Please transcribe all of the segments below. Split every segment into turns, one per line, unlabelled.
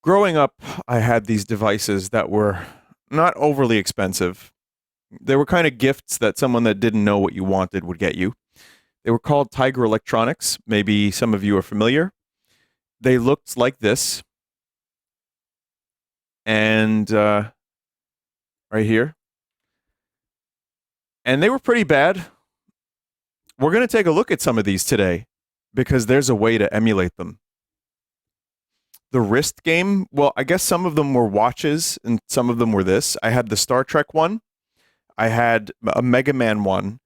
Growing up, I had these devices that were not overly expensive. They were kind of gifts that someone that didn't know what you wanted would get you. They were called Tiger Electronics. Maybe some of you are familiar. They looked like this, and right here, and they were pretty bad. We're going to take a look at some of these today because there's a way to emulate them. The wrist game, well, I guess some of them were watches and some of them were this. I had the Star Trek one, I had a Mega Man one,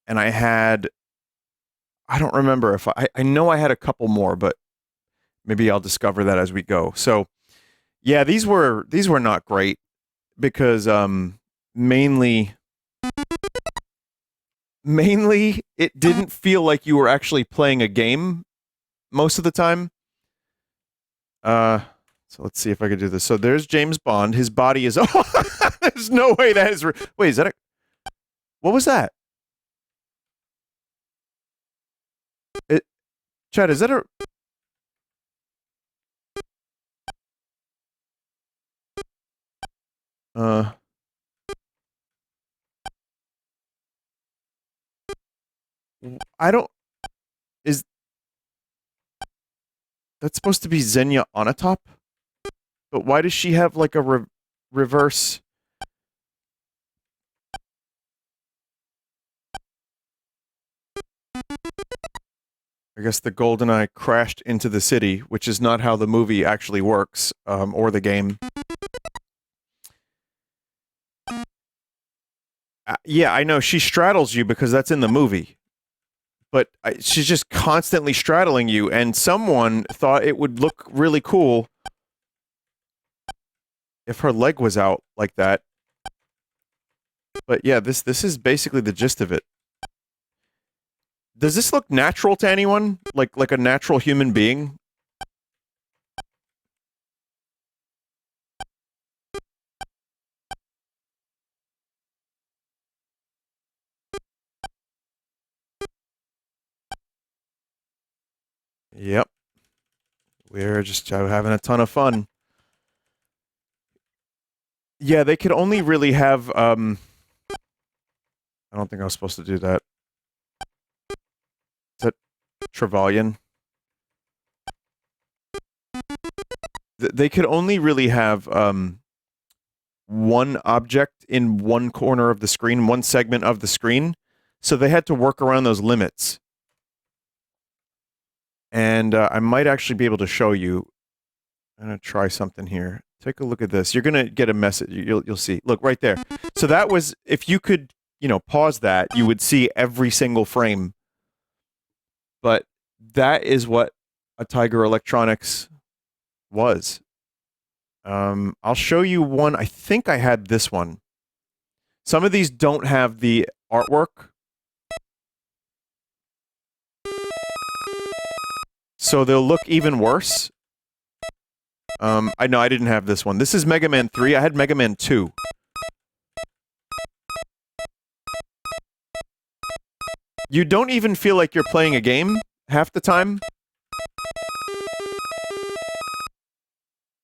and I don't remember if I know I had a couple more, but maybe I'll discover that as we go. So, yeah, these were not great because mainly mainly it didn't feel like you were actually playing a game most of the time. Uh, so let's see if I could do this. So there's James Bond. His body is. Oh, there's no way that is. Wait, is that a? What was that? It, Chad, is that a? Uh, I don't. Is that supposed to be Xenia on a top? But why does she have like a reverse? I guess the GoldenEye crashed into the city, which is not how the movie actually works, or the game. Yeah, I know she straddles you because that's in the movie, but she's just constantly straddling you. And someone thought it would look really cool if her leg was out like that. But yeah, this is basically the gist of it. Does this look natural to anyone? Like a natural human being? Yep. We're just having a ton of fun. Yeah, they could only really have I don't think I was supposed to do that. Is that Trevelyan? They could only really have one object in one corner of the screen, one segment of the screen. So they had to work around those limits. And I might actually be able to show you. I'm going to try something here. Take a look at this. You're going to get a message. You'll see. Look right there. So that was, if you could, pause that, you would see every single frame. But that is what a Tiger Electronics was. I'll show you one. I think I had this one. Some of these don't have the artwork, so they'll look even worse. I know I didn't have this one. This is Mega Man 3. I had Mega Man 2. You don't even feel like you're playing a game half the time.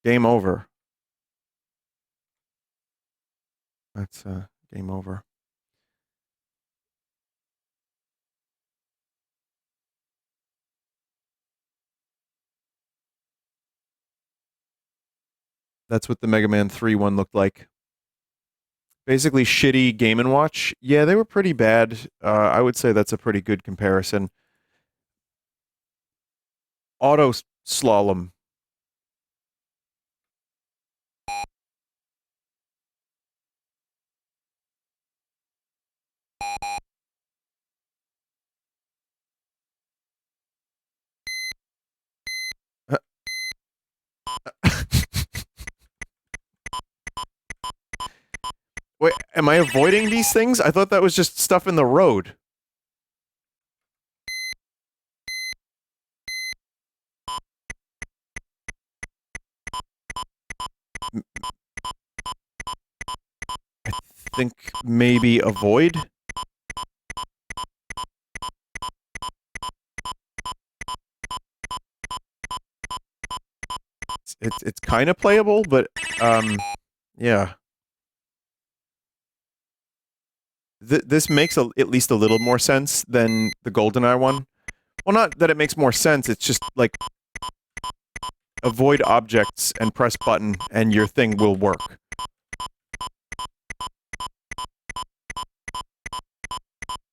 Game over. That's game over. That's what the Mega Man 3 one looked like. Basically, shitty Game & Watch. Yeah, they were pretty bad. I would say that's a pretty good comparison. Auto Slalom. Wait, am I avoiding these things? I thought that was just stuff in the road. I think maybe avoid? it's kind of playable, but yeah. This makes at least a little more sense than the GoldenEye one. Well, not that it makes more sense, it's just like avoid objects and press button and your thing will work.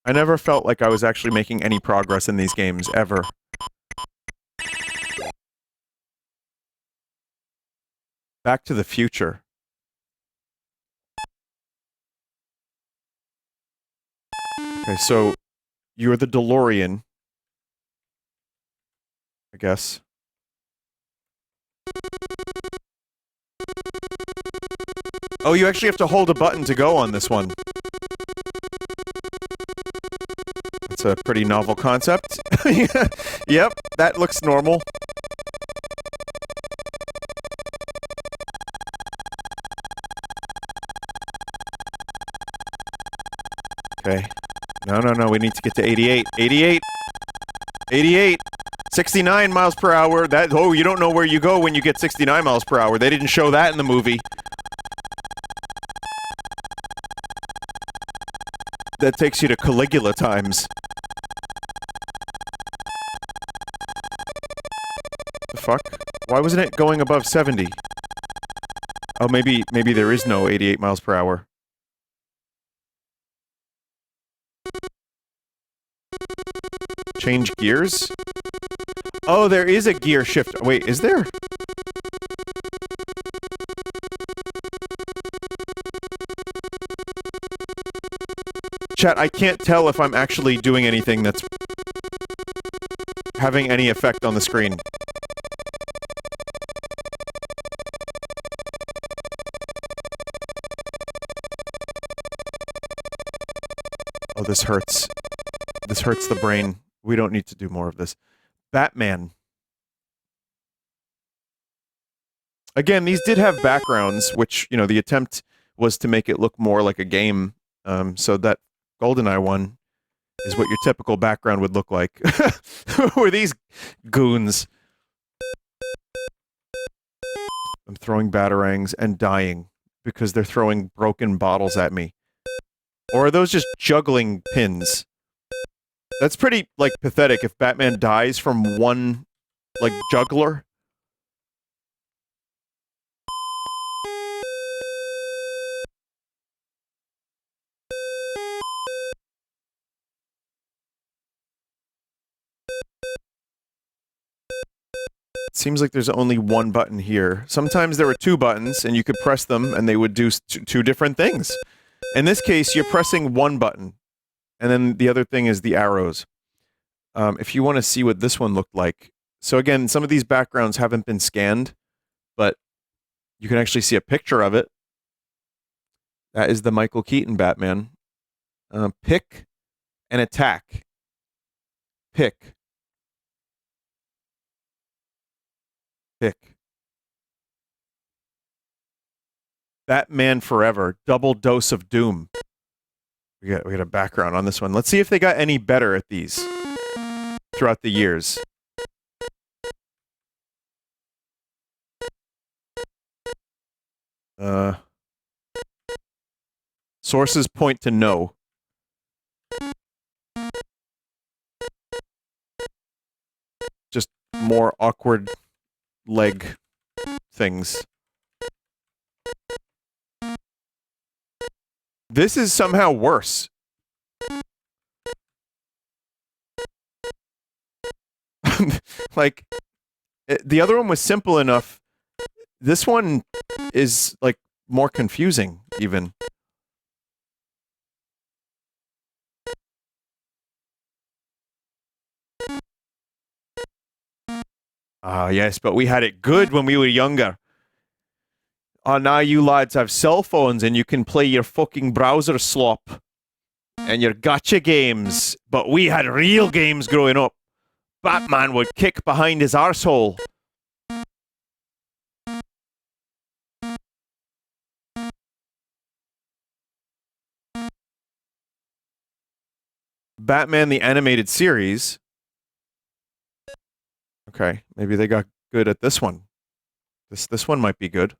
I never felt like I was actually making any progress in these games, ever. Back to the Future. Okay, so you're the DeLorean, I guess. Oh, you actually have to hold a button to go on this one. It's a pretty novel concept. Yep, that looks normal. Okay. No, we need to get to 88. 88! 88! 69 miles per hour. Oh, you don't know where you go when you get 69 miles per hour. They didn't show that in the movie. That takes you to Caligula times. The fuck? Why wasn't it going above 70? Oh, maybe there is no 88 miles per hour. Change gears? Oh, there is a gear shift. Wait, is there? Chat, I can't tell if I'm actually doing anything that's having any effect on the screen. Oh, this hurts. This hurts the brain. We don't need to do more of this. Batman. Again, these did have backgrounds, which, you know, the attempt was to make it look more like a game. So that GoldenEye one is what your typical background would look like. Who are these goons? I'm throwing batarangs and dying because they're throwing broken bottles at me. Or are those just juggling pins? That's pretty, like, pathetic if Batman dies from one, like, juggler. It seems like there's only one button here. Sometimes there were two buttons, and you could press them, and they would do two different things. In this case, you're pressing one button, and then the other thing is the arrows. If you want to see what this one looked like. So again, some of these backgrounds haven't been scanned, but you can actually see a picture of it. That is the Michael Keaton Batman. Pick and attack. Pick. Pick. Batman Forever. Double dose of doom. We got a background on this one. Let's see if they got any better at these throughout the years. Sources point to no. Just more awkward leg things. This is somehow worse. Like, the other one was simple enough. This one is, like, more confusing, even. Ah, yes, but we had it good when we were younger. Oh, now you lads have cell phones and you can play your fucking browser slop and your gacha games. But we had real games growing up. Batman would kick behind his arsehole. Batman the Animated Series. Okay, maybe they got good at this one. This one might be good.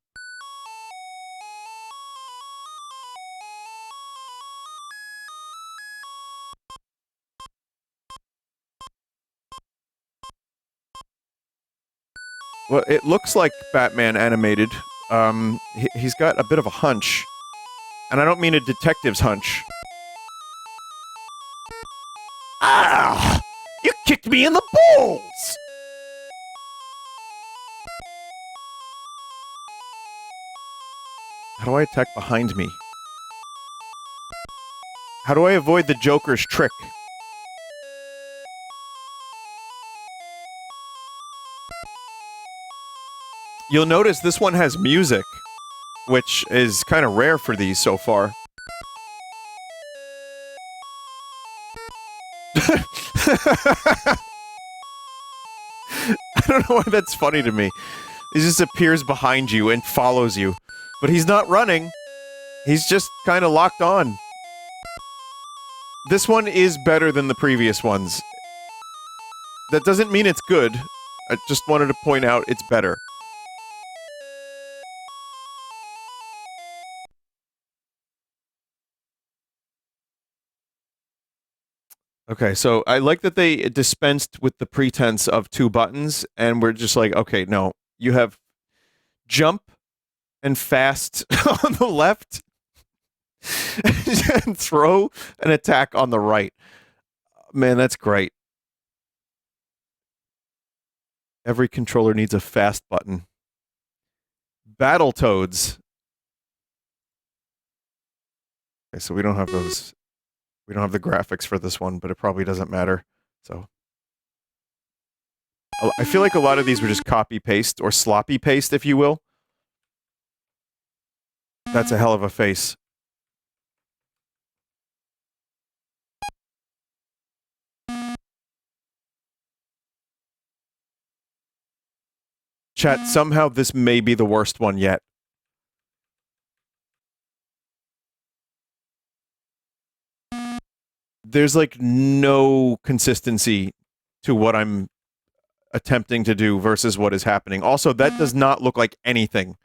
Well, it looks like Batman animated. He's got a bit of a hunch. And I don't mean a detective's hunch. Ah! You kicked me in the balls! How do I attack behind me? How do I avoid the Joker's trick? You'll notice this one has music, which is kind of rare for these so far. I don't know why that's funny to me. He just appears behind you and follows you. But he's not running. He's just kind of locked on. This one is better than the previous ones. That doesn't mean it's good. I just wanted to point out it's better. Okay, so I like that they dispensed with the pretense of 2 buttons, and we're just like, okay, no. You have jump and fast on the left, and throw and attack on the right. Man, that's great. Every controller needs a fast button. Battletoads. Okay, so we don't have those. We don't have the graphics for this one, but it probably doesn't matter. So I feel like a lot of these were just copy-paste or sloppy-paste, if you will. That's a hell of a face. Chat, somehow this may be the worst one yet. There's like no consistency to what I'm attempting to do versus what is happening. Also, that does not look like anything.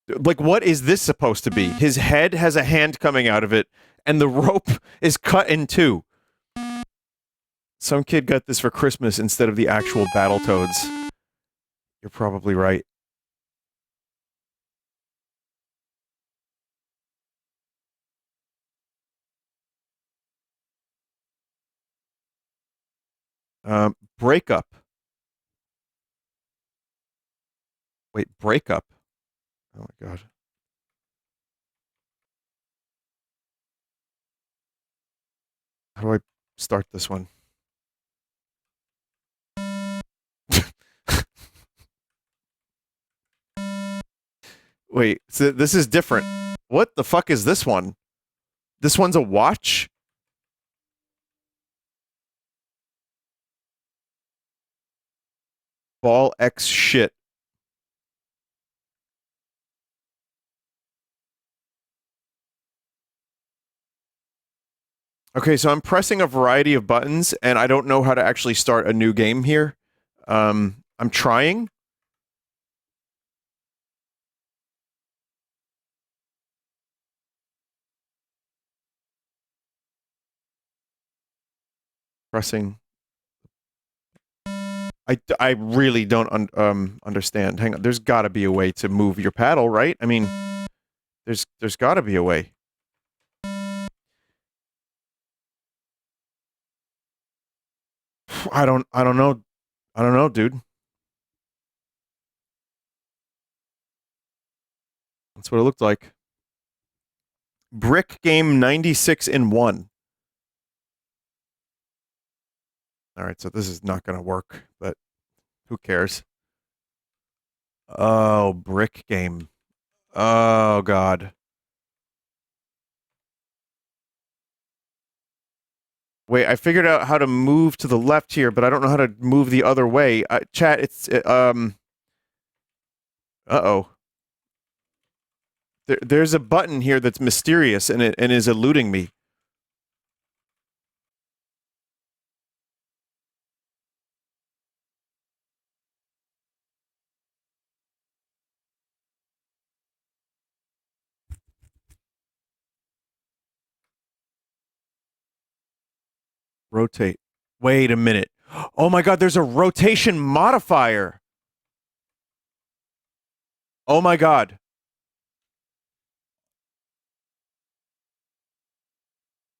Like, what is this supposed to be? His head has a hand coming out of it, and the rope is cut in 2. Some kid got this for Christmas instead of the actual Battletoads. You're probably right. Breakup. Wait, breakup. Oh my god. How do I start this one? Wait, so this is different. What the fuck is this one? This one's a watch? Ball X shit. Okay, so I'm pressing a variety of buttons, and I don't know how to actually start a new game here. I'm trying. Pressing. I really don't understand. Hang on, there's got to be a way to move your paddle, right? I mean, there's got to be a way. I don't know. I don't know, dude. That's what it looked like. Brick game 96 in 1. All right, so this is not going to work, but who cares? Oh, brick game. Oh, God. Wait, I figured out how to move to the left here, but I don't know how to move the other way. Chat, it's, uh-oh. There's a button here that's mysterious and is eluding me. Rotate. Wait a minute. Oh my god, there's a rotation modifier. Oh my god.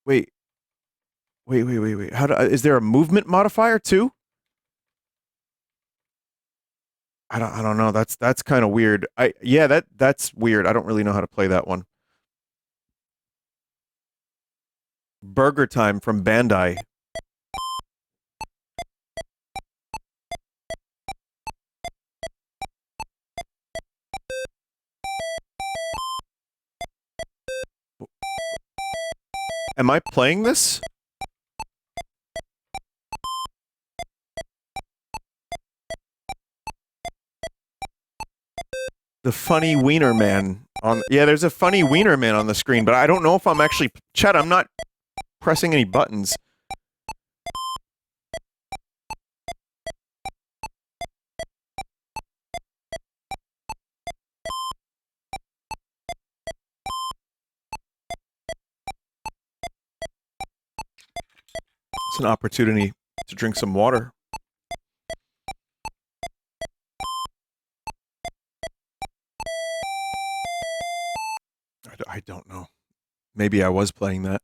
Wait. Wait. Is there a movement modifier too? I don't know. That's kind of weird. That's weird. I don't really know how to play that one. BurgerTime from Bandai. Am I playing this? The funny wiener man on. Yeah, there's a funny wiener man on the screen, but I don't know if I'm actually. Chat, I'm not pressing any buttons. It's an opportunity to drink some water. I don't know. Maybe I was playing that.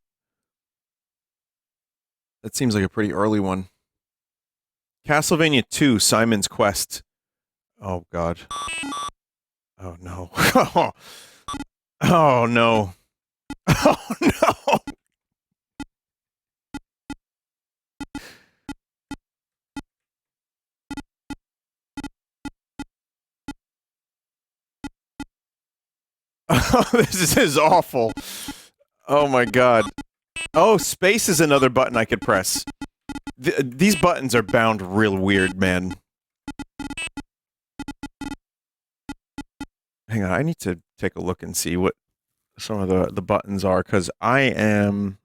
That seems like a pretty early one. Castlevania 2, Simon's Quest. Oh, God. Oh, no. Oh, no. Oh, no. Oh, this is awful. Oh, my God. Oh, space is another button I could press. These buttons are bound real weird, man. Hang on, I need to take a look and see what some of the buttons are, because I'm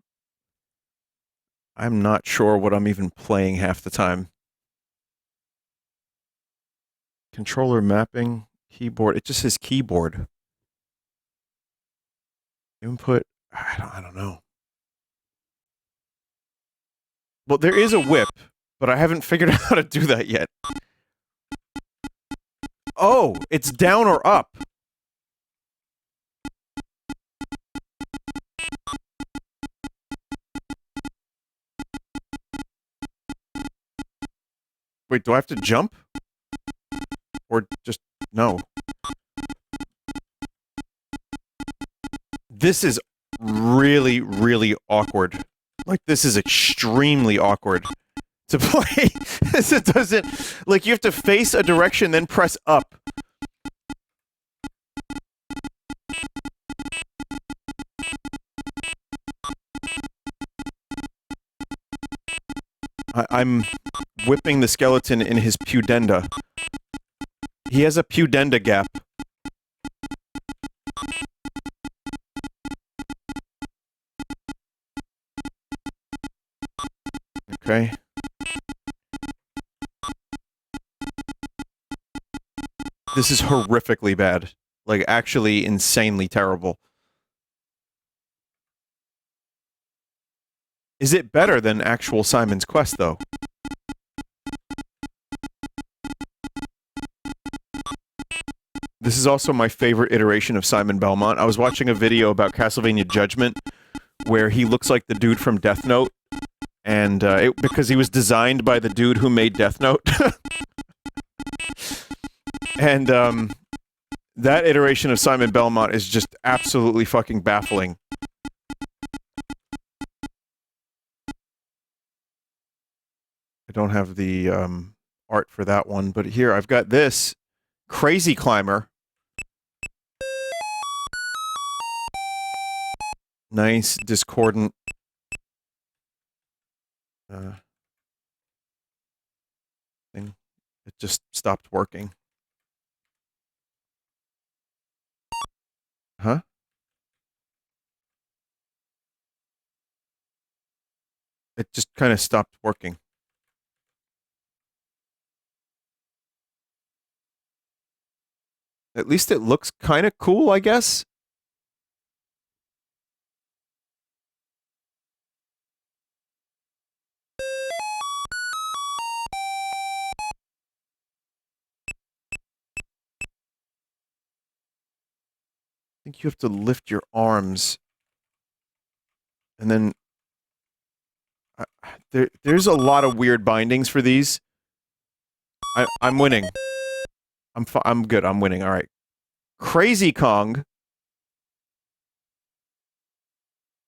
not sure what I'm even playing half the time. Controller mapping, keyboard. It just says keyboard. Input. I don't know. Well, there is a whip, but I haven't figured out how to do that yet. Oh, it's down or up. Wait, do I have to jump? Or just... no. This is really, really awkward. Like, this is extremely awkward to play. It doesn't... like, you have to face a direction, then press up. I'm whipping the skeleton in his pudenda. He has a pudenda gap. Okay. This is horrifically bad. Like, actually insanely terrible. Is it better than actual Simon's Quest, though? This is also my favorite iteration of Simon Belmont. I was watching a video about Castlevania Judgment, where he looks like the dude from Death Note, and because he was designed by the dude who made Death Note. And that iteration of Simon Belmont is just absolutely fucking baffling. I don't have the art for that one, but here I've got this Crazy Climber. Nice discordant thing. It just stopped working. Huh? It just kind of stopped working. At least it looks kind of cool, I guess. think you have to lift your arms, and then there's a lot of weird bindings for these. I'm winning. I'm good. I'm winning. All right. Crazy Kong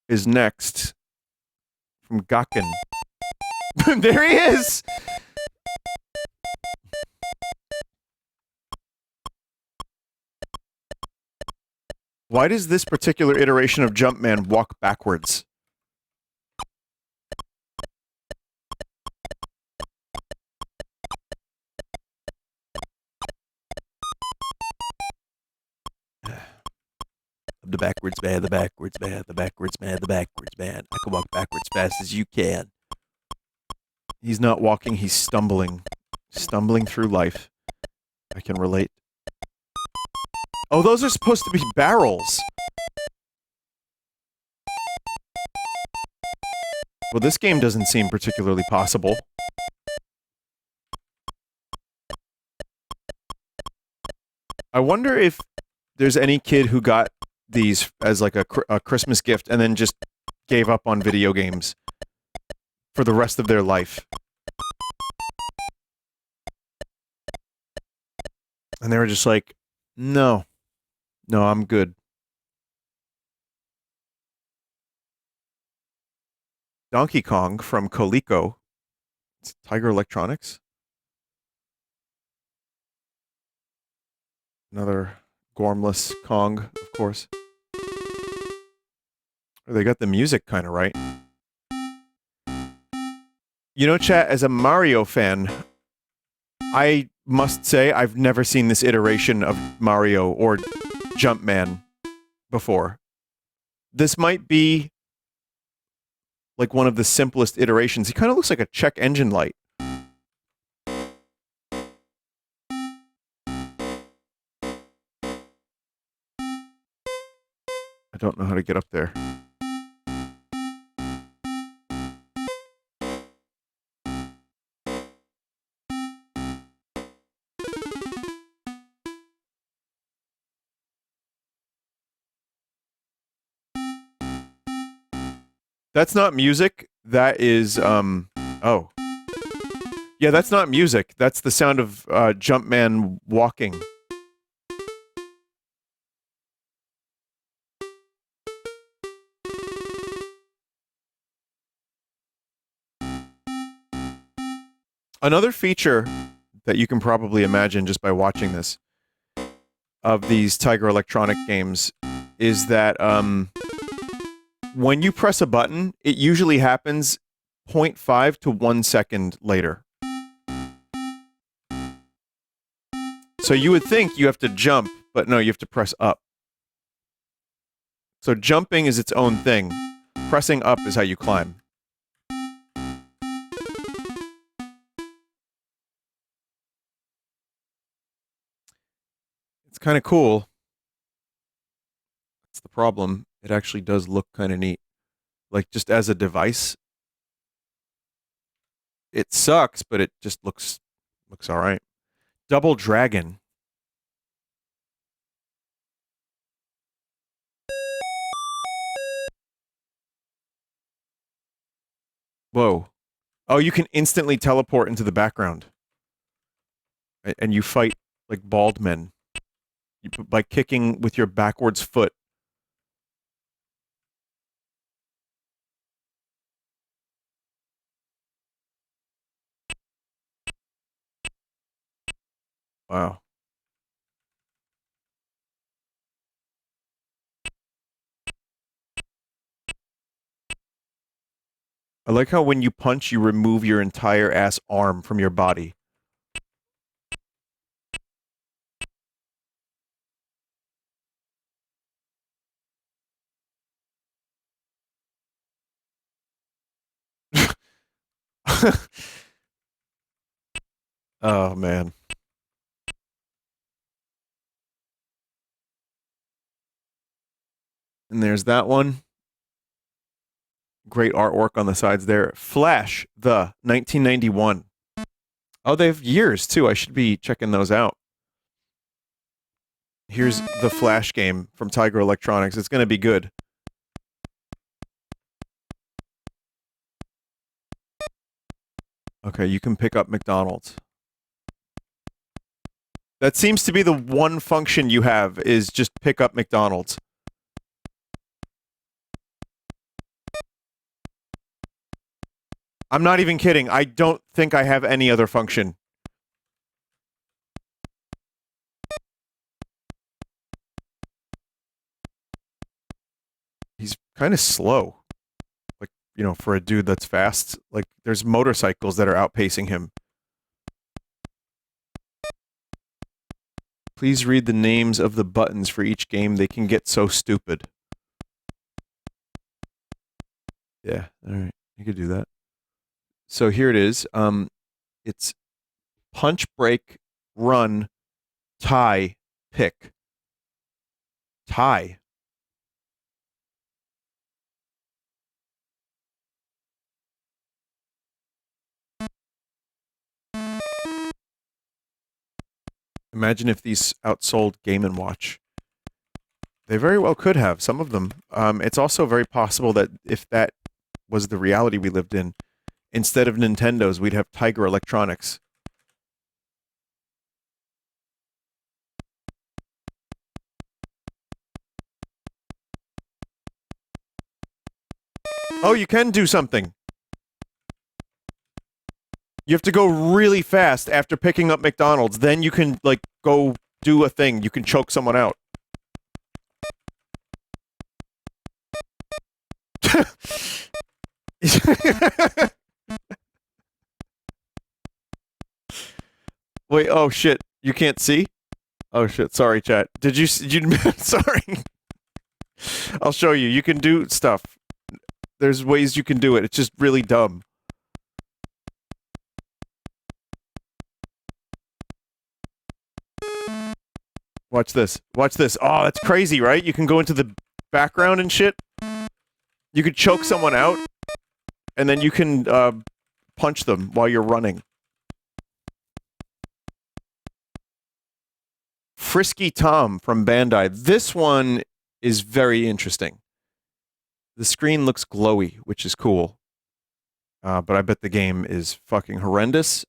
is next from Gakken. There he is. Why does this particular iteration of Jumpman walk backwards? The backwards man, the backwards man, the backwards man, the backwards man. I can walk backwards fast as you can. He's not walking, he's stumbling. Stumbling through life. I can relate. Oh, those are supposed to be barrels. Well, this game doesn't seem particularly possible. I wonder if there's any kid who got these as like a Christmas gift and then just gave up on video games for the rest of their life. And they were just like, no, I'm good. Donkey Kong from Coleco. It's Tiger Electronics. Another Gormless Kong, of course. They got the music kind of right. You know, chat, as a Mario fan, I must say I've never seen this iteration of Mario or Jumpman before. This might be like one of the simplest iterations. He kind of looks like a check engine light. I don't know how to get up there. That's not music. That is, oh. Yeah, that's not music. That's the sound of Jumpman walking. Another feature that you can probably imagine just by watching this of these Tiger Electronic games is that when you press a button, it usually happens 0.5 to 1 second later. So you would think you have to jump, but no, you have to press up. So jumping is its own thing. Pressing up is how you climb. It's kind of cool. That's the problem. It actually does look kind of neat. Like, just as a device, it sucks, but it just looks all right. Double Dragon. Whoa. Oh, you can instantly teleport into the background. And you fight like bald men. By kicking with your backwards foot. Wow. I like how when you punch, you remove your entire ass arm from your body. Oh, man. And there's that one. Great artwork on the sides there. Flash, the 1991. Oh, they have years, too. I should be checking those out. Here's the Flash game from Tiger Electronics. It's going to be good. Okay, you can pick up McDonald's. That seems to be the one function you have, is just pick up McDonald's. I'm not even kidding. I don't think I have any other function. He's kind of slow. Like, you know, for a dude that's fast. Like, there's motorcycles that are outpacing him. Please read the names of the buttons for each game. They can get so stupid. Yeah, alright. You could do that. So here it is. It's punch, break, run, tie, pick. Tie. Imagine if these outsold Game & Watch. They very well could have, some of them. It's also very possible that if that was the reality we lived in, instead of Nintendos, we'd have Tiger Electronics. Oh, you can do something. You have to go really fast after picking up McDonald's. Then you can, like, go do a thing. You can choke someone out. Wait, oh shit. You can't see? Oh shit, sorry chat. Did you sorry. I'll show you. You can do stuff. There's ways you can do it. It's just really dumb. Watch this. Watch this. Oh, that's crazy, right? You can go into the background and shit. You could choke someone out, and then you can punch them while you're running. Frisky Tom from Bandai. This one is very interesting. The screen looks glowy, which is cool. But I bet the game is fucking horrendous.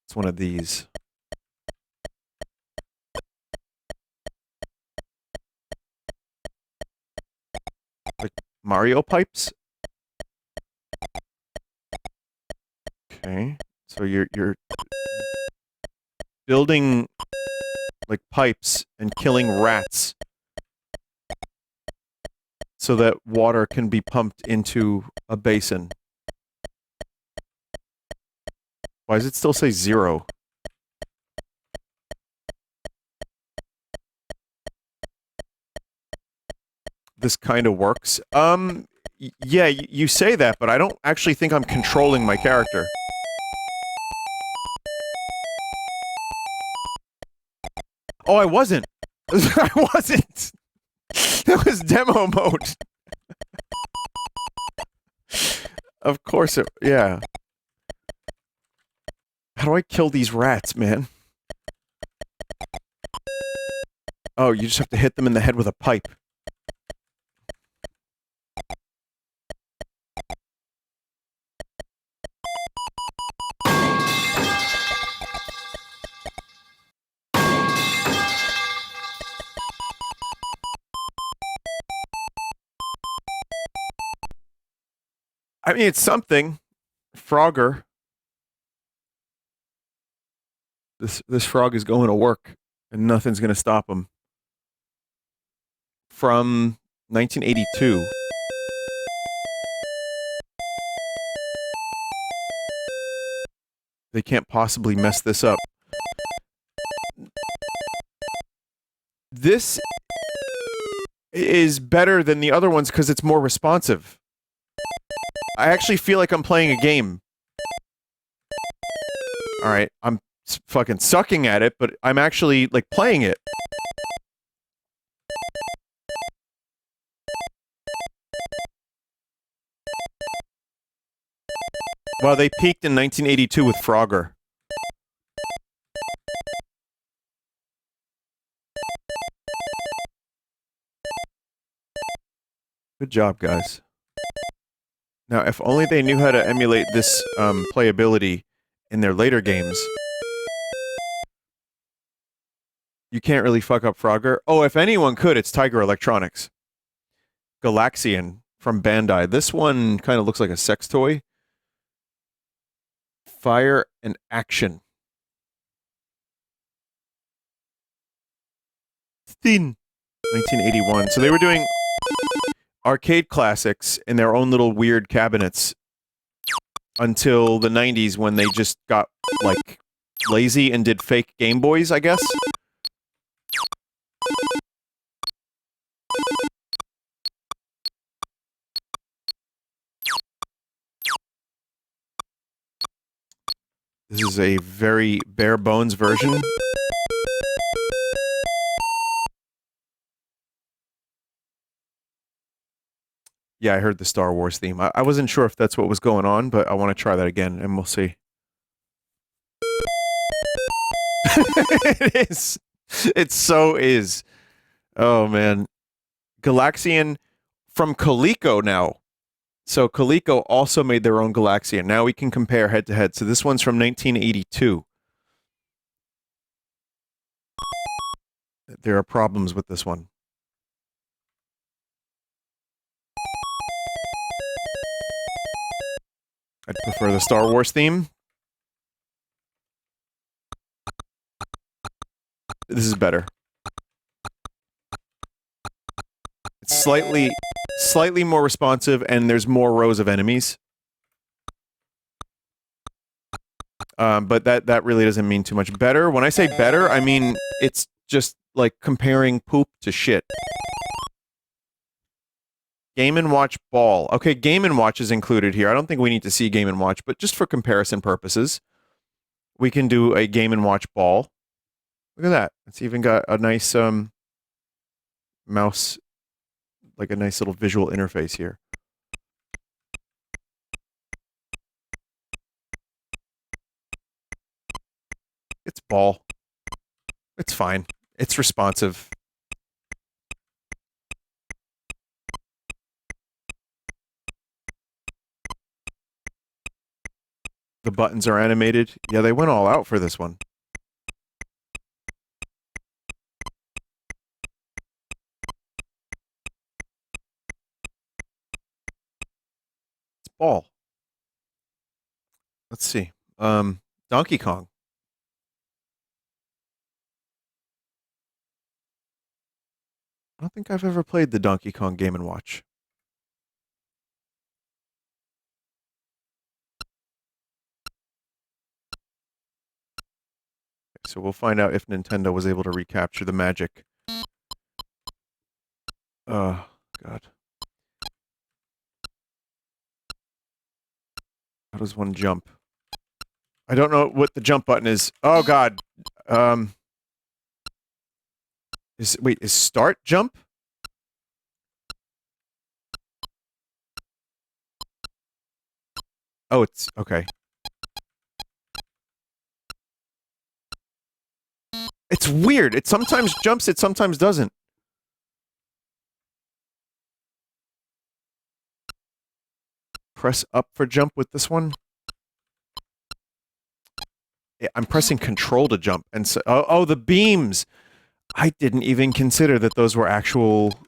It's one of these. Like Mario pipes? Okay. So you're building like pipes and killing rats so that water can be pumped into a basin. Why does it still say 0? This kind of works. Yeah, you say that, but I don't actually think I'm controlling my character. Oh, I wasn't. I wasn't. That was demo mode. Of course it, yeah. How do I kill these rats, man? Oh, you just have to hit them in the head with a pipe. I mean, it's something. Frogger. This frog is going to work, and nothing's going to stop him. From 1982. They can't possibly mess this up. This is better than the other ones because it's more responsive. I actually feel like I'm playing a game. Alright, I'm fucking sucking at it, but I'm actually, like, playing it. Well, they peaked in 1982 with Frogger. Good job, guys. Now, if only they knew how to emulate this playability in their later games. You can't really fuck up Frogger. Oh, if anyone could, it's Tiger Electronics. Galaxian from Bandai. This one kind of looks like a sex toy. Fire and Action. Thin. 1981. So they were doing arcade classics in their own little weird cabinets until the 90s when they just got, like, lazy and did fake Game Boys, I guess. This is a very bare bones version. Yeah, I heard the Star Wars theme. I wasn't sure if that's what was going on, but I want to try that again, and we'll see. It is. It so is. Oh, man. Galaxian from Coleco now. So Coleco also made their own Galaxian. Now we can compare head to head. So this one's from 1982. There are problems with this one. I'd prefer the Star Wars theme. This is better. It's slightly more responsive, and there's more rows of enemies. But that really doesn't mean too much. Better? When I say better, I mean it's just like comparing poop to shit. Game & Watch Ball. Okay, Game & Watch is included here. I don't think we need to see Game & Watch, but just for comparison purposes, we can do a Game & Watch Ball. Look at that. It's even got a nice mouse, like a nice little visual interface here. It's ball. It's fine. It's responsive. The buttons are animated. Yeah, they went all out for this one. It's ball. Let's see. Donkey Kong. I don't think I've ever played the Donkey Kong Game & Watch. So we'll find out if Nintendo was able to recapture the magic. Oh, God. How does one jump? I don't know what the jump button is. Oh, God. Wait, is start jump? Oh, it's okay. It's weird. It sometimes jumps, it sometimes doesn't. Press up for jump with this one. Yeah, I'm pressing control to jump. And so, oh, the beams. I didn't even consider that those were actual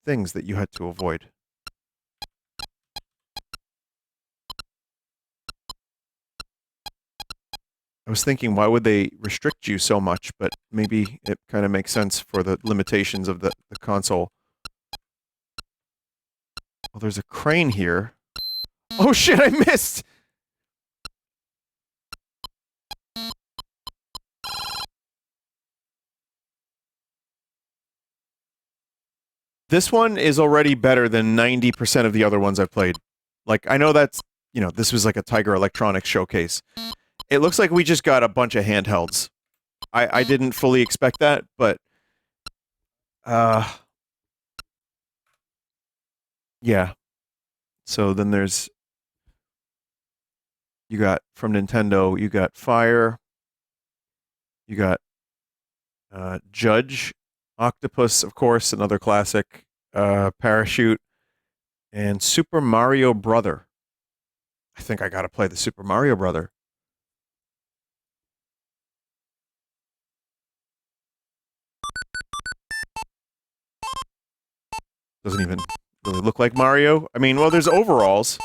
things that you had to avoid. I was thinking, why would they restrict you so much? But maybe it kind of makes sense for the limitations of the console. Oh, there's a crane here. Oh shit, I missed! This one is already better than 90% of the other ones I've played. Like, I know that's, you know, this was like a Tiger Electronics showcase. It looks like we just got a bunch of handhelds. I didn't fully expect that, but yeah. So then there's, you got from Nintendo, you got Fire, you got Judge, Octopus, of course, another classic. Parachute, and Super Mario Brother. I think I gotta play the Super Mario Brother. Doesn't even really look like Mario. I mean, well, there's overalls.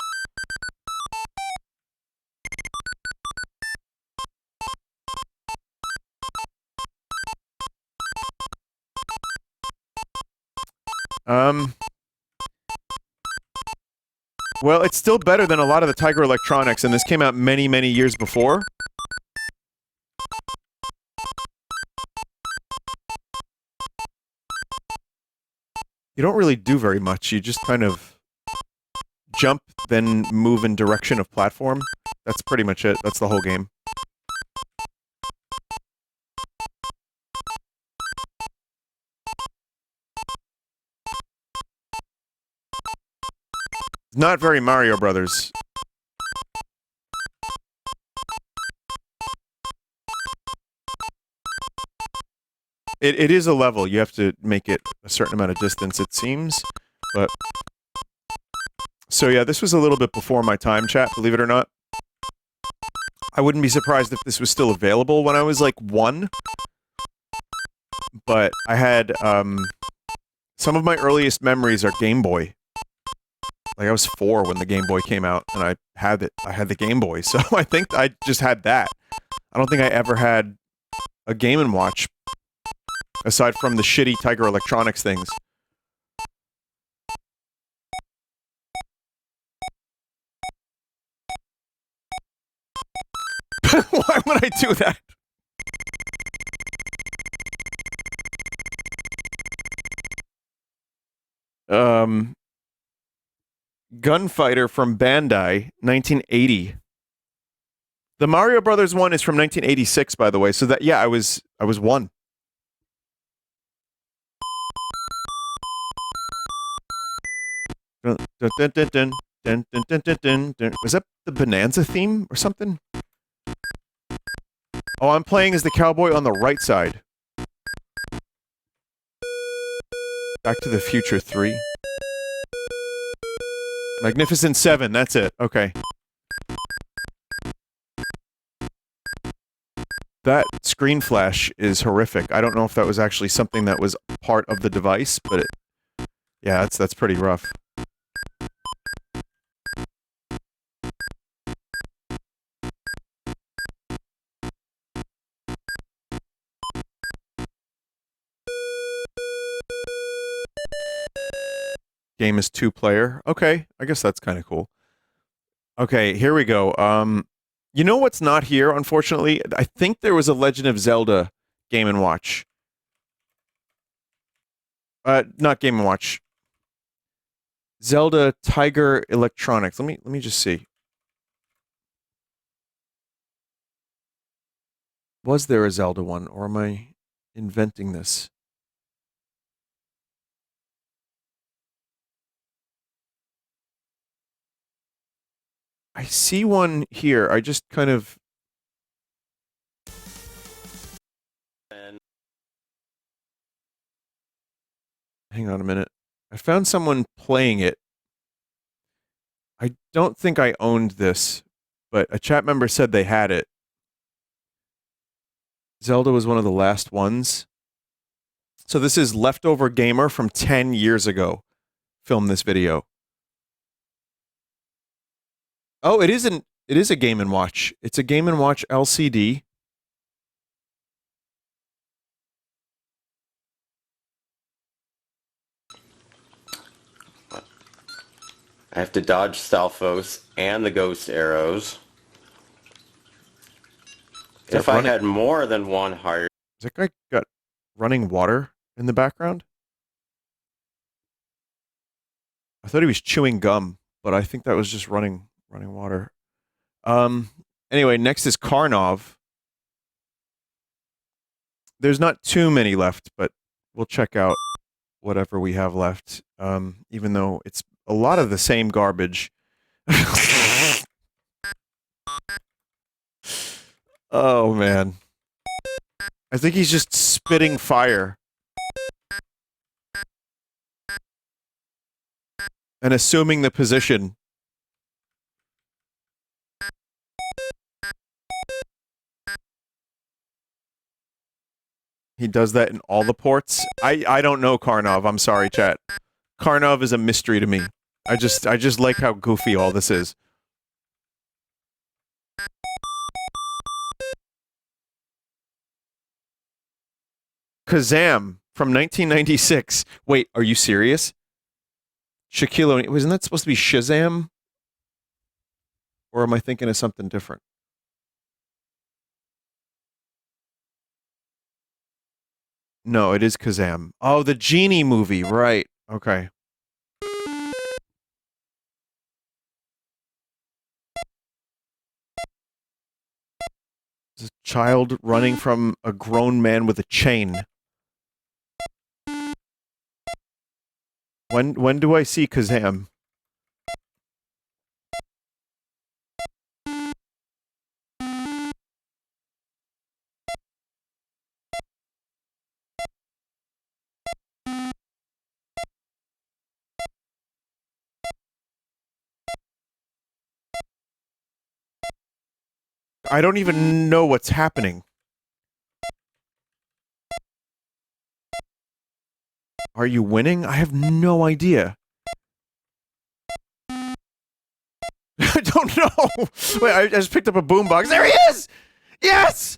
Well, it's still better than a lot of the Tiger Electronics, and this came out many, many years before. You don't really do very much. You just kind of jump, then move in direction of platform. That's pretty much it. That's the whole game. Not very Mario Brothers. It is a level. You have to make it a certain amount of distance, it seems. But so yeah, this was a little bit before my time, chat, believe it or not. I wouldn't be surprised if this was still available when I was like 1. But I had some of my earliest memories are Game Boy. Like I was 4 when the Game Boy came out, and I had it. I had the Game Boy, so I think I just had that. I don't think I ever had a Game & Watch aside from the shitty Tiger Electronics things. Why would I do that? Gunfighter from Bandai, 1980. The Mario Brothers one is from 1986, by the way. So that, yeah, I was 1. Was that the Bonanza theme or something? Oh, I'm playing as the cowboy on the right side. Back to the Future 3. Magnificent 7, that's it. Okay. That screen flash is horrific. I don't know if that was actually something that was part of the device, but yeah, that's pretty rough. Game is 2-player. Okay, I guess that's kind of cool. Okay, here we go. You know what's not here, unfortunately? I think there was a Legend of Zelda Game & Watch. Not Game & Watch. Zelda Tiger Electronics. Let me just see. Was there a Zelda one, or am I inventing this? I see one here. I just kind of... Hang on a minute. I found someone playing it. I don't think I owned this, but a chat member said they had it. Zelda was one of the last ones. So this is Leftover Gamer from 10 years ago. Filmed this video. Oh, it isn't. It is a Game & Watch. It's a Game & Watch LCD.
I have to dodge Stalfos and the ghost arrows. If I had more than one heart...
Has that guy got running water in the background? I thought he was chewing gum, but I think that was just running water. Anyway, next is Carnov. There's not too many left, but we'll check out whatever we have left. Even though it's a lot of the same garbage. Oh, man. I think he's just spitting fire. and assuming the position. He does that in all the ports. I don't know Carnov. I'm sorry, chat. Carnov is a mystery to me. I just like how goofy all this is. Kazam from 1996. Wait, are you serious? Shaquille O'Neal. Wasn't that supposed to be Shazam? Or am I thinking of something different? No, it is Kazam. Oh, the Genie movie. Right. Okay. It's a child running from a grown man with a chain. When do I see Kazam? I don't even know what's happening. Are you winning? I have no idea. I don't know. Wait, I just picked up a boombox. There he is! Yes!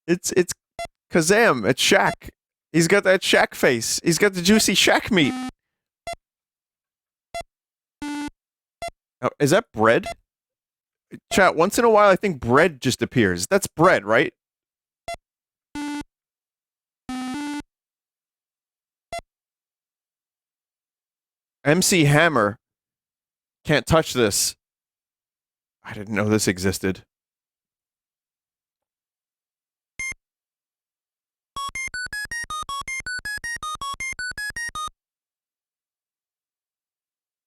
It's Kazam. It's Shaq. He's got that Shaq face. He's got the juicy Shaq meat. Oh, is that bread? Chat, once in a while I think bread just appears. That's bread, right? MC Hammer. Can't touch this. I didn't know this existed.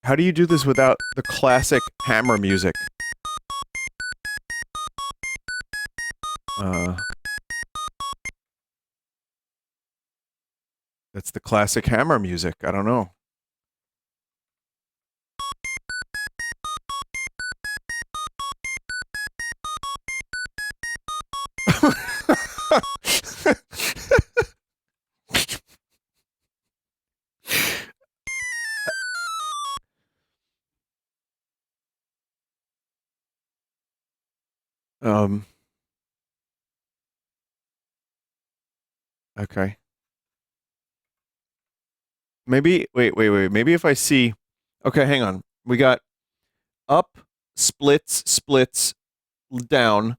How do you do this without the classic Hammer music? That's the classic Hammer music. I don't know. Okay. Maybe, wait. Maybe if I see, okay, hang on. We got up, splits, down,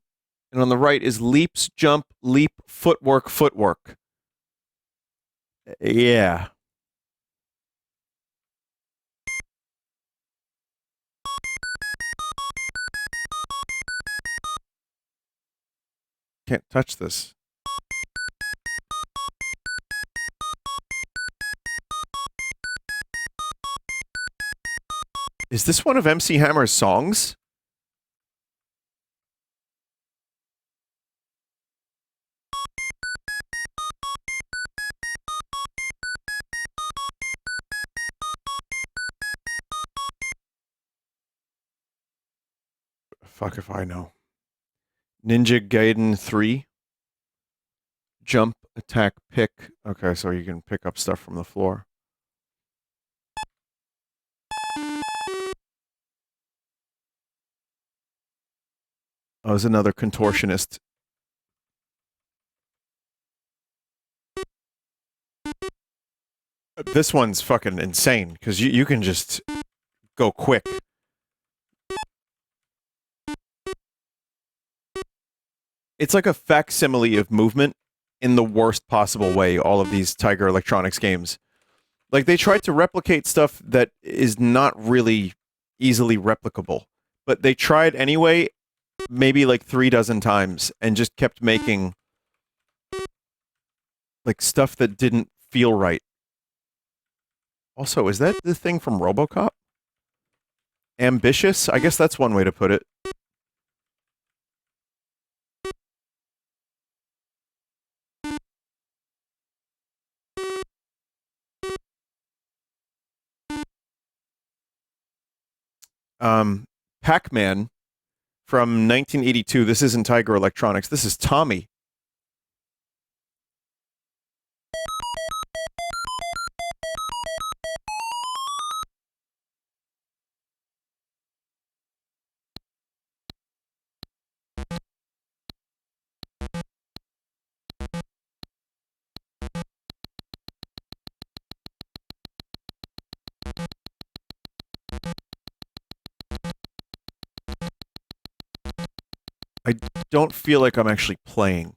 and on the right is leaps, jump, leap, footwork. Yeah. Can't touch this. Is this one of MC Hammer's songs? Fuck if I know. Ninja Gaiden 3. Jump, attack, pick. Okay, so you can pick up stuff from the floor. Oh, there's another contortionist. This one's fucking insane, because you can just go quick. It's like a facsimile of movement in the worst possible way, all of these Tiger Electronics games. Like, they tried to replicate stuff that is not really easily replicable. But they tried anyway, maybe like 3 dozen times, and just kept making like stuff that didn't feel right. Also, is that the thing from RoboCop? Ambitious? I guess that's one way to put it. Pac-Man from 1982. This isn't Tiger Electronics. This is Tommy. I don't feel like I'm actually playing.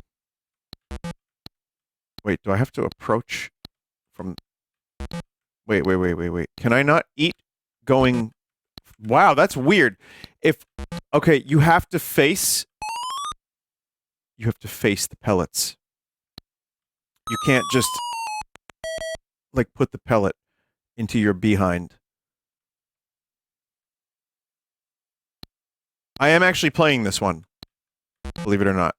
Wait, do I have to approach from... Wait. Can I not eat going... Wow, that's weird. Okay, you have to face the pellets. You can't just like put the pellet into your behind. I am actually playing this one, believe it or not.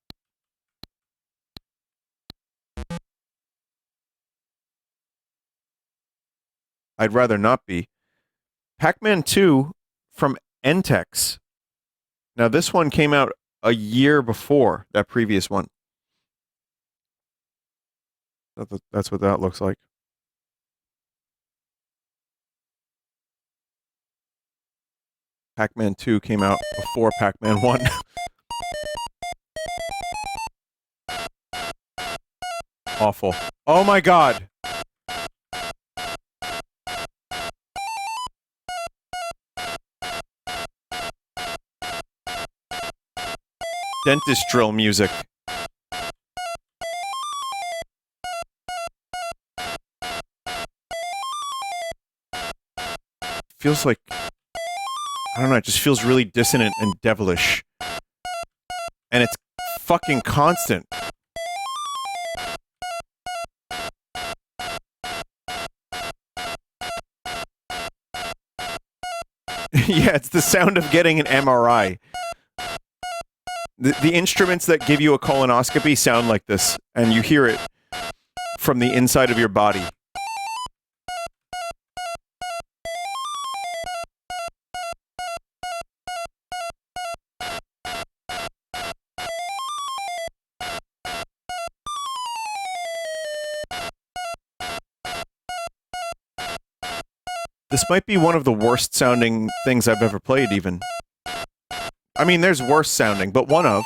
I'd rather not be. Pac-Man 2 from Entex. Now this one came out a year before that previous one. That's what that looks like. Pac-Man 2 came out before Pac-Man 1. Awful. Oh my god! Dentist drill music. Feels like... I don't know, it just feels really dissonant and devilish. And it's fucking constant. Yeah, it's the sound of getting an MRI. The instruments that give you a colonoscopy sound like this, and you hear it from the inside of your body. This might be one of the worst sounding things I've ever played, even. I mean, there's worse sounding, but one of.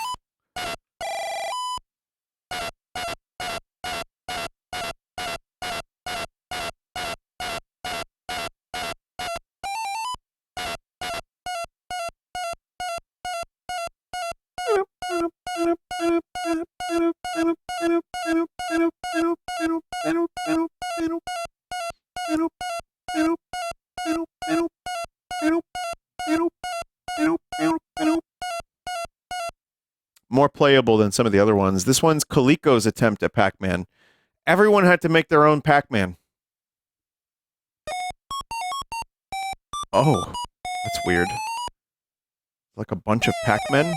More playable than some of the other ones. This one's Coleco's attempt at Pac-Man. Everyone had to make their own Pac-Man. Oh, that's weird. Like a bunch of Pac-Men?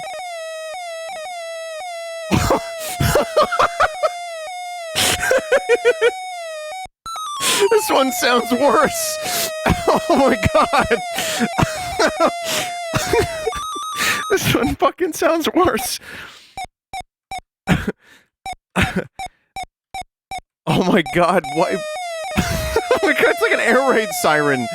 This one sounds worse. Oh my god. This one fucking sounds worse. Oh my god, why? Oh my god, it's like an air raid siren.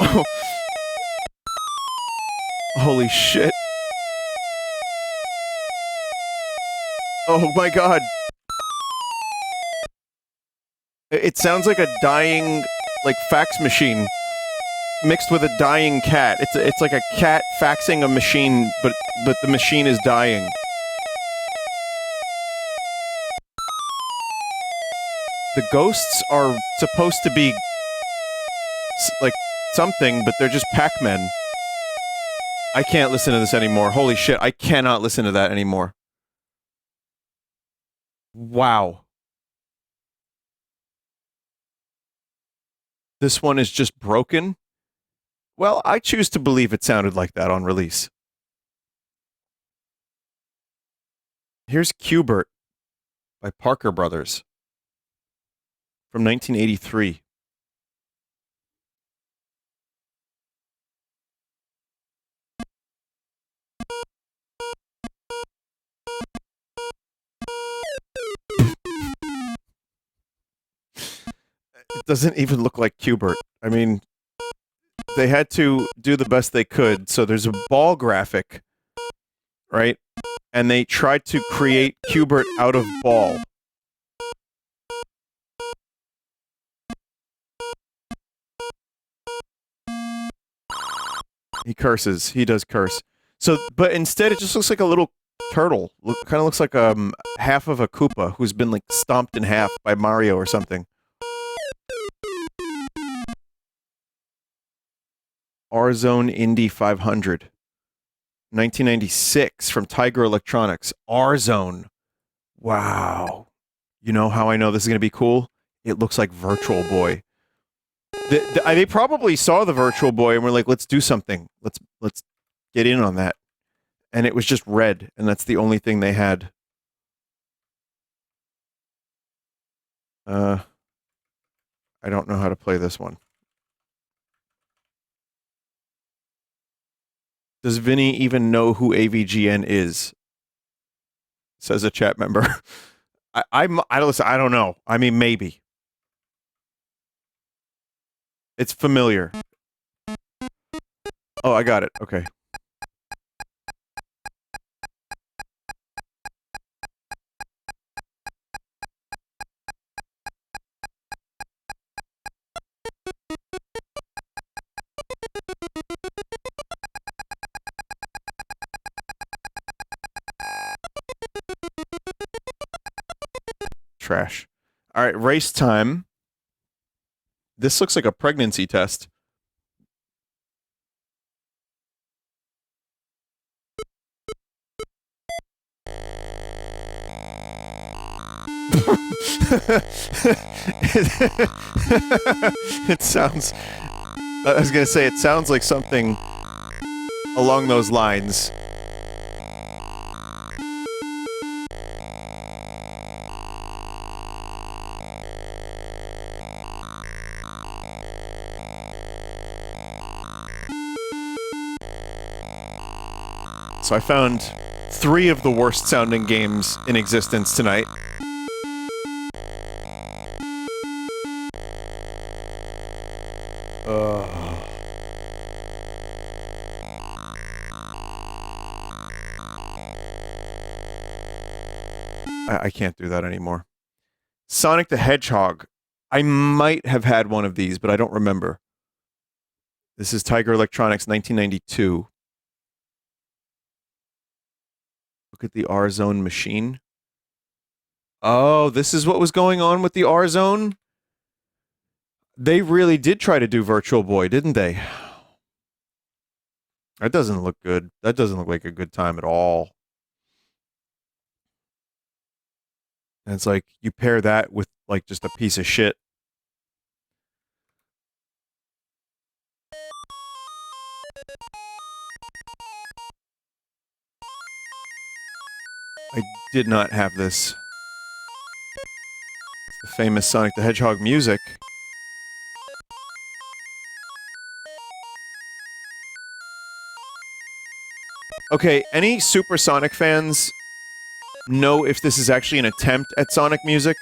Oh. Holy shit. Oh my god. It sounds like a dying, like, fax machine mixed with a dying cat. It's like a cat faxing a machine, but the machine is dying. The ghosts are supposed to be like something, but they're just Pac-Men. I can't listen to this anymore. Holy shit, I cannot listen to that anymore. Wow. This one is just broken? Well, I choose to believe it sounded like that on release. Here's Cubert by Parker Brothers from 1983. It doesn't even look like Cubert. I mean, they had to do the best they could. So there's a ball graphic, right? And they tried to create Cubert out of ball. He curses. He does curse. So, but instead, it just looks like a little turtle. Kind of looks like half of a Koopa who's been like stomped in half by Mario or something. R-Zone Indy 500. 1996 from Tiger Electronics. R-Zone. Wow. You know how I know this is going to be cool? It looks like Virtual Boy. They probably saw the Virtual Boy and were like, let's do something. Let's get in on that. And it was just red, and that's the only thing they had. I don't know how to play this one. Does Vinny even know who AVGN is? Says a chat member. I don't know. I mean, maybe. It's familiar. Oh, I got it. Okay. Trash. All right, race time. This looks like a pregnancy test. It sounds... I was going to say, it sounds like something along those lines. So I found 3 of the worst sounding games in existence tonight. I can't do that anymore. Sonic the Hedgehog. I might have had one of these, but I don't remember. This is Tiger Electronics 1992. Look at the R-Zone machine. Oh, this is what was going on with the R-Zone? They really did try to do Virtual Boy, didn't they? That doesn't look good. That doesn't look like a good time at all. And it's like, you pair that with, like, just a piece of shit. I did not have this. It's the famous Sonic the Hedgehog music. Okay, any Supersonic fans know if this is actually an attempt at Sonic music?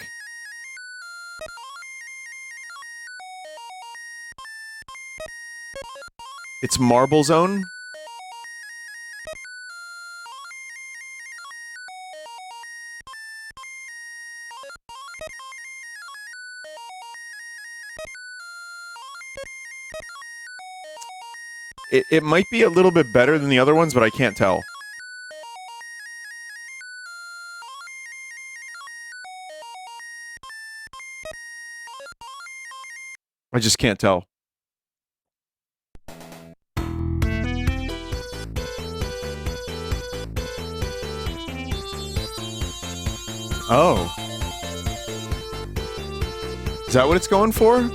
It's Marble Zone. It might be a little bit better than the other ones, but I can't tell. I just can't tell. Oh. Is that what it's going for?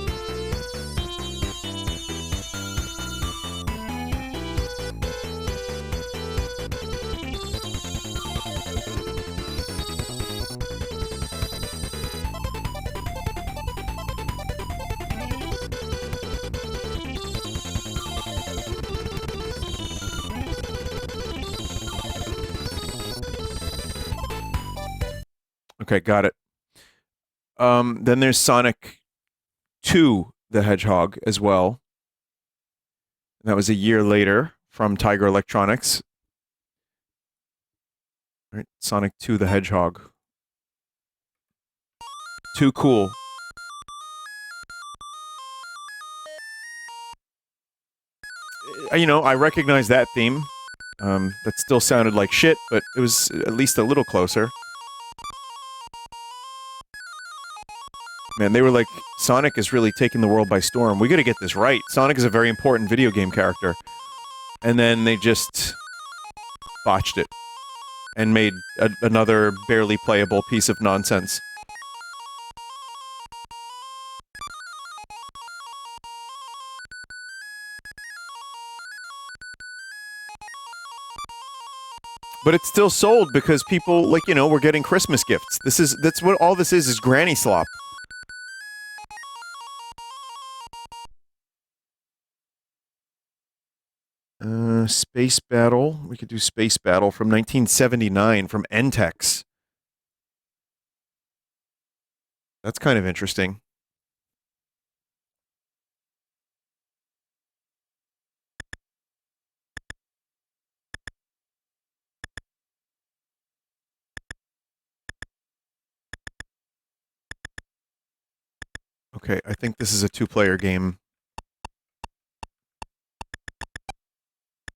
Okay, got it. Then there's Sonic 2, the Hedgehog, as well. And that was a year later from Tiger Electronics. All right, Sonic 2, the Hedgehog. Too cool. You know, I recognize that theme. That still sounded like shit, but it was at least a little closer. Man, they were like, Sonic is really taking the world by storm. We gotta get this right. Sonic is a very important video game character. And then they just botched it. And made another barely playable piece of nonsense. But it's still sold because people, like, you know, were getting Christmas gifts. That's what all this is granny slop. Space Battle. We could do Space Battle from 1979 from Entex. That's kind of interesting. Okay, I think this is a two-player game.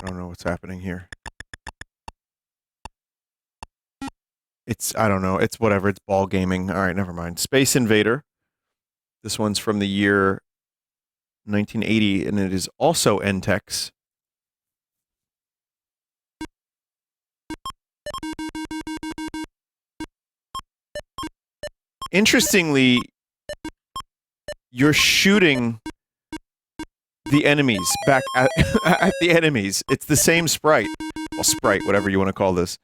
I don't know what's happening here. I don't know. It's whatever. It's ball gaming. All right, never mind. Space Invader. This one's from the year 1980, and it is also Entex. Interestingly, you're shooting the enemies back at, at the enemies. It's the same sprite. Well, sprite, whatever you want to call this.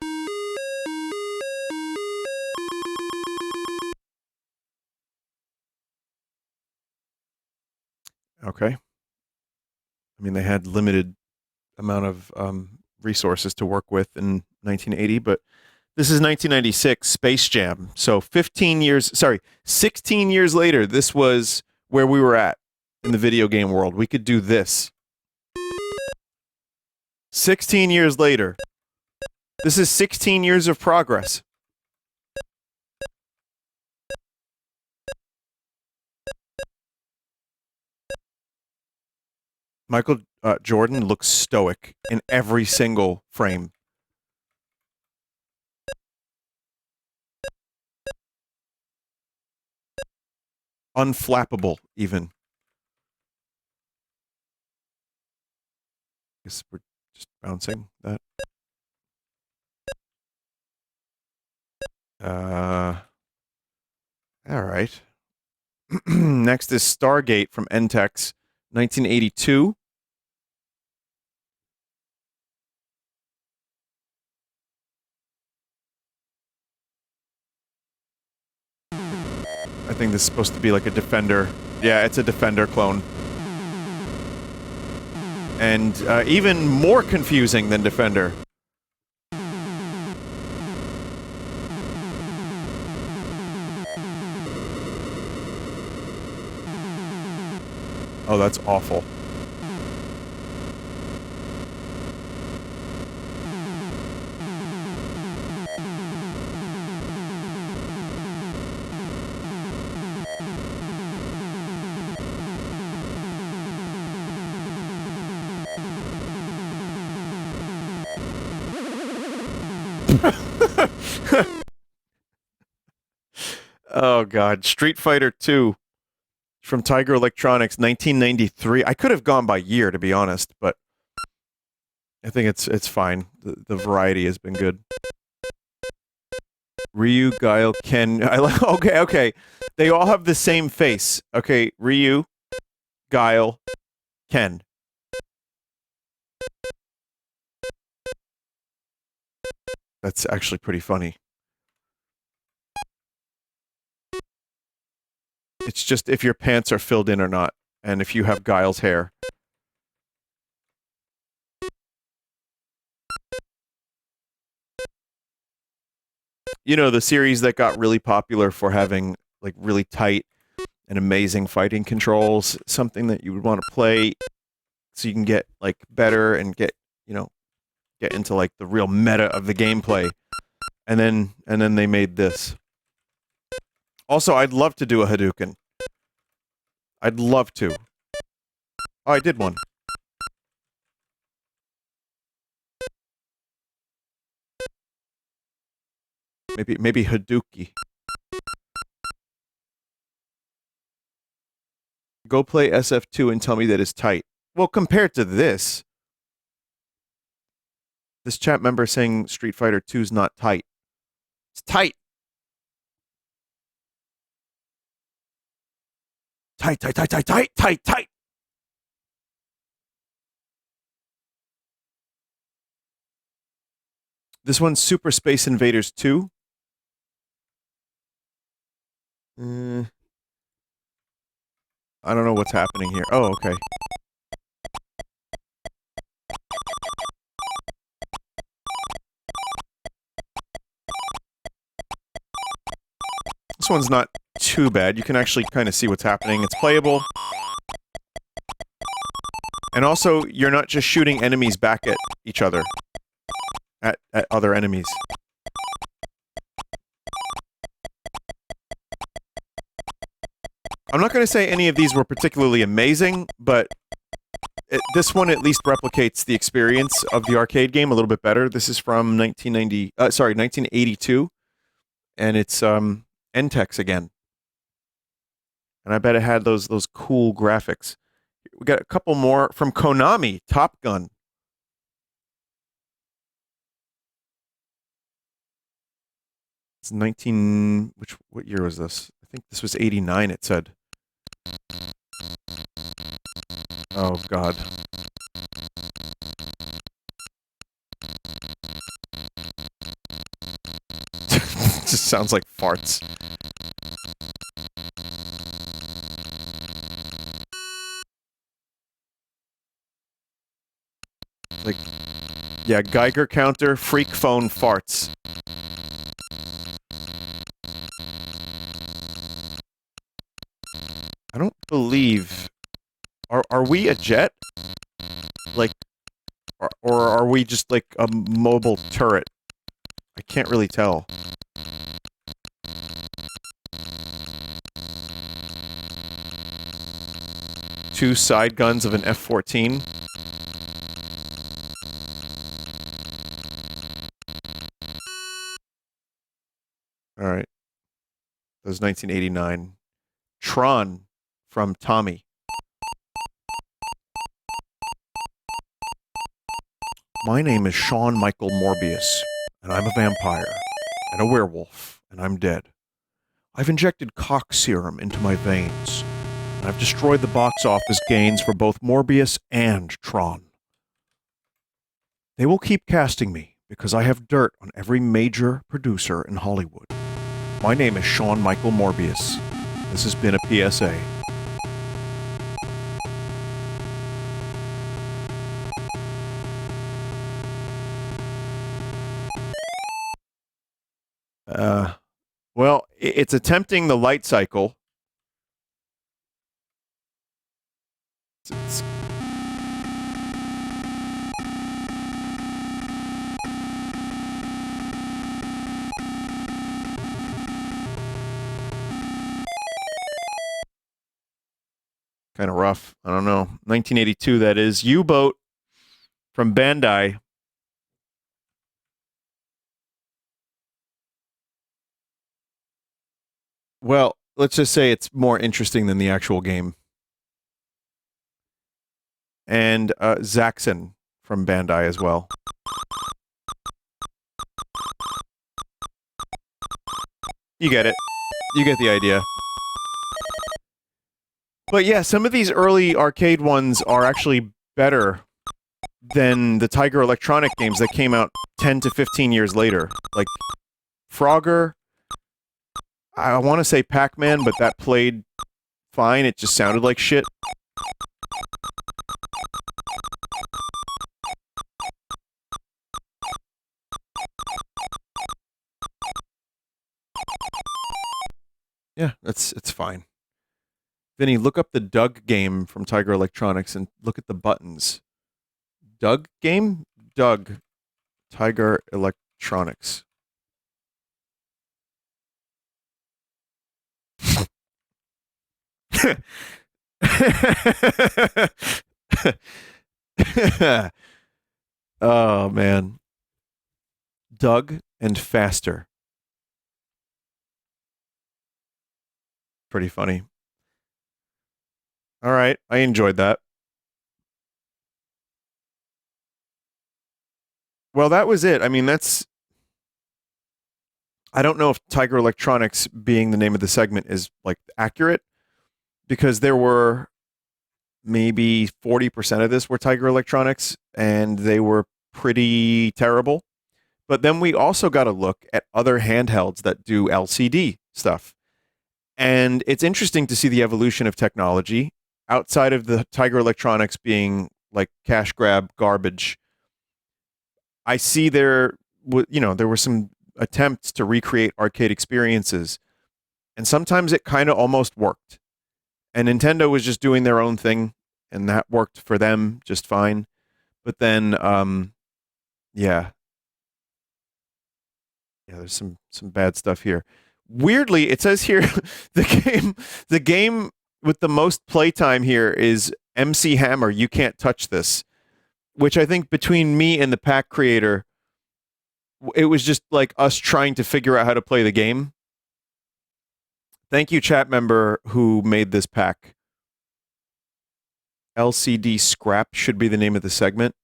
Okay. I mean, they had limited amount of resources to work with in 1980, but this is 1996, Space Jam. So 16 years later, this was where we were at in the video game world. We could do this. 16 years later. This is 16 years of progress. Michael Jordan looks stoic in every single frame. Unflappable, even. Guess we're just bouncing that. All right. Next is Stargate from Entex, 1982. I think this is supposed to be like a Defender. Yeah, it's a Defender clone. And even more confusing than Defender. Oh, that's awful. Oh, God. Street Fighter 2 from Tiger Electronics, 1993. I could have gone by year, to be honest, but I think it's fine. The variety has been good. Ryu, Guile, Ken. Okay. They all have the same face. Okay, Ryu, Guile, Ken. That's actually pretty funny. It's just if your pants are filled in or not, and if you have Guile's hair. You know, the series that got really popular for having like really tight and amazing fighting controls, something that you would want to play so you can get like better and get, you know, get into like the real meta of the gameplay. And then they made this. Also, I'd love to do a Hadouken. I'd love to. Oh, I did one. Maybe Hadouki. Go play SF2 and tell me that it's tight. Well, compared to this chat member saying Street Fighter 2 is not tight. It's tight. Tight, tight, tight, tight, tight, tight, tight. This one's Super Space Invaders 2. I don't know what's happening here. Oh, okay. This one's not too bad. You can actually kind of see what's happening. It's playable. And also, you're not just shooting enemies back at each other. At other enemies. I'm not going to say any of these were particularly amazing, but this one at least replicates the experience of the arcade game a little bit better. This is from 1982, and it's Entex again. And I bet it had those cool graphics. We got a couple more from Konami, Top Gun. It's what year was this? I think this was 89, it said. Oh, God. Just sounds like farts. Like, yeah, Geiger counter, freak phone farts. I don't believe... Are we a jet? Like, or are we just like a mobile turret? I can't really tell. Two side guns of an F-14. All right. That was 1989. Tron from Tommy. My name is Sean Michael Morbius, and I'm a vampire, and a werewolf, and I'm dead. I've injected cock serum into my veins, and I've destroyed the box office gains for both Morbius and Tron. They will keep casting me because I have dirt on every major producer in Hollywood. My name is Sean Michael Morbius. This has been a PSA. Well, it's attempting the light cycle. It's kind of rough. I don't know. 1982, that is. U-Boat from Bandai. Well, let's just say it's more interesting than the actual game. And Zaxxon from Bandai as well. You get it. You get the idea. But yeah, some of these early arcade ones are actually better than the Tiger Electronic games that came out 10 to 15 years later. Like Frogger, I want to say Pac-Man, but that played fine. It just sounded like shit. Yeah, it's fine. Vinny, look up the Doug game from Tiger Electronics and look at the buttons. Doug game? Doug. Tiger Electronics. Oh, man. Doug and Faster. Pretty funny. All right. I enjoyed that. Well, that was it. I mean, I don't know if Tiger Electronics being the name of the segment is like accurate because there were maybe 40% of this were Tiger Electronics and they were pretty terrible. But then we also got to look at other handhelds that do LCD stuff. And it's interesting to see the evolution of technology outside of the Tiger Electronics being like cash grab garbage. I see there were some attempts to recreate arcade experiences, and sometimes it kind of almost worked. And Nintendo was just doing their own thing, and that worked for them just fine. But then, yeah, there's some bad stuff here. Weirdly, it says here the game with the most playtime here is MC Hammer. You can't touch this, which I think between me and the pack creator, it was just like us trying to figure out how to play the game. Thank you, chat member who made this pack. LCD Scrap should be the name of the segment.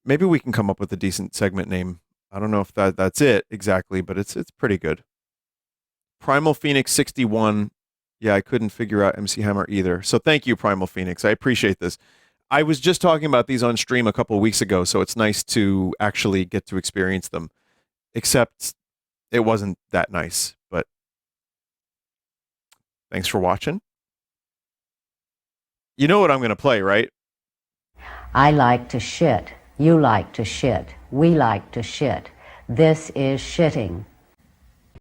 Maybe we can come up with a decent segment name. I don't know if that's it exactly, but it's pretty good. Primal Phoenix 61. Yeah, I couldn't figure out MC Hammer either. So thank you, Primal Phoenix. I appreciate this. I was just talking about these on stream a couple of weeks ago, so it's nice to actually get to experience them. Except it wasn't that nice, but thanks for watching. You know what I'm going to play, right?
I like to shit. You like to shit. We like to shit. This is shitting.